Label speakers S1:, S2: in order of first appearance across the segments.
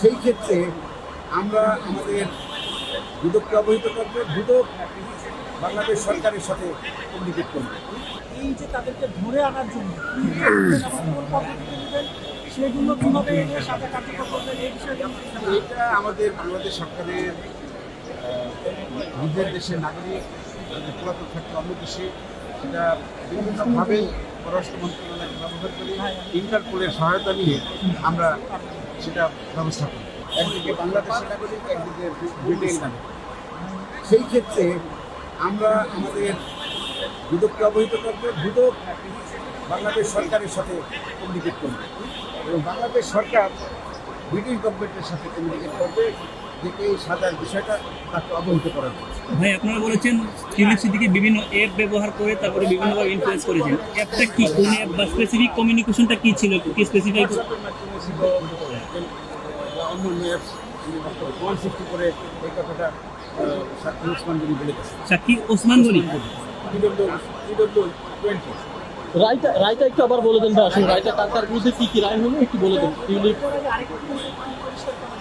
S1: সেই ক্ষেত্রে আমরা আমাদের দুদককে অবহিত করবো, দুদক বাংলাদেশ সরকারের সাথে কমিউনিকেট করবে।
S2: এই যে তাদেরকে ধরে আনার জন্য কোন পদ্ধতিতে নেবেন, সেগুলো কিভাবে এনে সাথে কার্যকর করবেন, এই বিষয়ে
S1: এটা আমাদের বাংলাদেশ সরকারের নিজের দেশের নাগরিক পলাতক থাকতে অন্য দেশে, সেটা বিভিন্নভাবে পররাষ্ট্র মন্ত্রণালয় ব্যবহার করে ইন্টারপোলের সহায়তা নিয়ে আমরা সেটা ব্যবস্থা করি। একদিকে বাংলাদেশের নাগরিক, একদিকে ব্রিটেন নাগরিক। সেই ক্ষেত্রে আমরা আমাদের দুদককে অবহিত করবো, দুদক বাংলাদেশ সরকারের সাথে কমিউনিকেট করবে এবং বাংলাদেশ সরকার ব্রিটিশ গভর্নমেন্টের সাথে কমিউনিকেট করবে যে এই সাজার বিষয়টা তাকে অবহিত করা হবে।
S3: ভাই, আপনারা বলেছেন টিউলিপ সিদ্দিকী বিভিন্ন অ্যাপ ব্যবহার করে তারপরে বিভিন্নভাবে ইনফ্লুয়েন্স করেছেন। অ্যাপটা কি, কোন অ্যাপ বা স্পেসিফিক কমিউনিকেশনটা কি ছিল, কি স্পেসিফাই?
S1: হোয়াটসঅ্যাপের মাধ্যমে ছিল বা অন্যান্য অ্যাপস প্রমাণ সৃষ্টি করে এই কথাটা সাক্ষী ওসমান গনি বলে গেছে।
S3: সাক্ষী ওসমান গনি
S1: PW20
S4: রায়টা একটু আবার বলে দেন ভাই, আসলে রায়টা তার বিরুদ্ধে কি রায় হলো একটু বলে দেন। টিউলিপ
S2: আরেকটু পরিষ্কার করা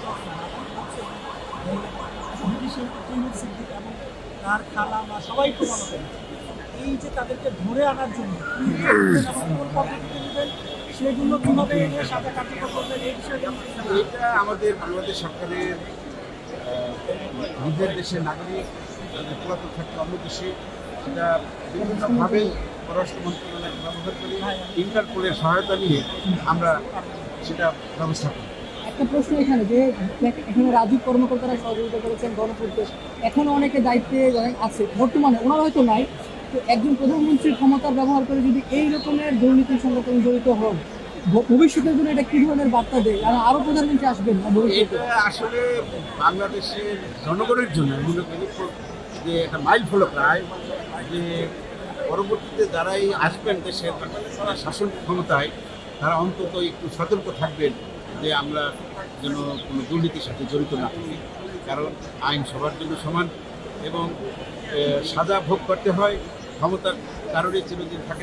S2: এবং তার খালা বা সবাই তো মনে করেন এই যে তাদেরকে ধরে আনার জন্য কোন পদ্ধতিতে নেবেন, সেগুলো কিভাবে এনে সাথে কার্যকর করবেন, এই বিষয়ে
S1: এটা আমাদের বাংলাদেশ সরকারের নিজের দেশের নাগরিক পলাতক থাকতে অন্য দেশে, সেটা বিভিন্নভাবে পররাষ্ট্র মন্ত্রণালয় ব্যবহার করে ইন্টারপোলের সহায়তা নিয়ে আমরা সেটা ব্যবস্থা করি।
S5: একটা প্রশ্ন এখানে যে এখানে রাজীব কর্মকর্তারা সহযোগিতা করেছেন গণপরিবেশ, এখনো অনেকে দায়িত্বে আছে, বর্তমানে ওনারা হয়তো নাই, তো একজন প্রধানমন্ত্রীর ক্ষমতার ব্যবহার করে যদি এই রকমের দুর্নীতির সঙ্গে তিনি জড়িত হন, ভবিষ্যতের জন্য এটা কি ধরনের বার্তা দেয়? আর আরো প্রধানমন্ত্রী আসবেন না ভবিষ্যতে?
S1: এটা আসলে বাংলাদেশের জনগণের জন্য আমি মনে করি যে একটা মাইল ফলক রায়, যে পরবর্তীতে যারাই আসবেন দেশের শাসন ক্ষমতায়, তারা অন্তত একটু সতর্ক থাকবেন যে আমরা যেন কোনো দুর্নীতির সাথে জড়িত না থাকি। কারণ আইন সবার জন্য সমান এবং সাজা ভোগ করতে হয়, ক্ষমতার কারণে চিরদিন থাকে না।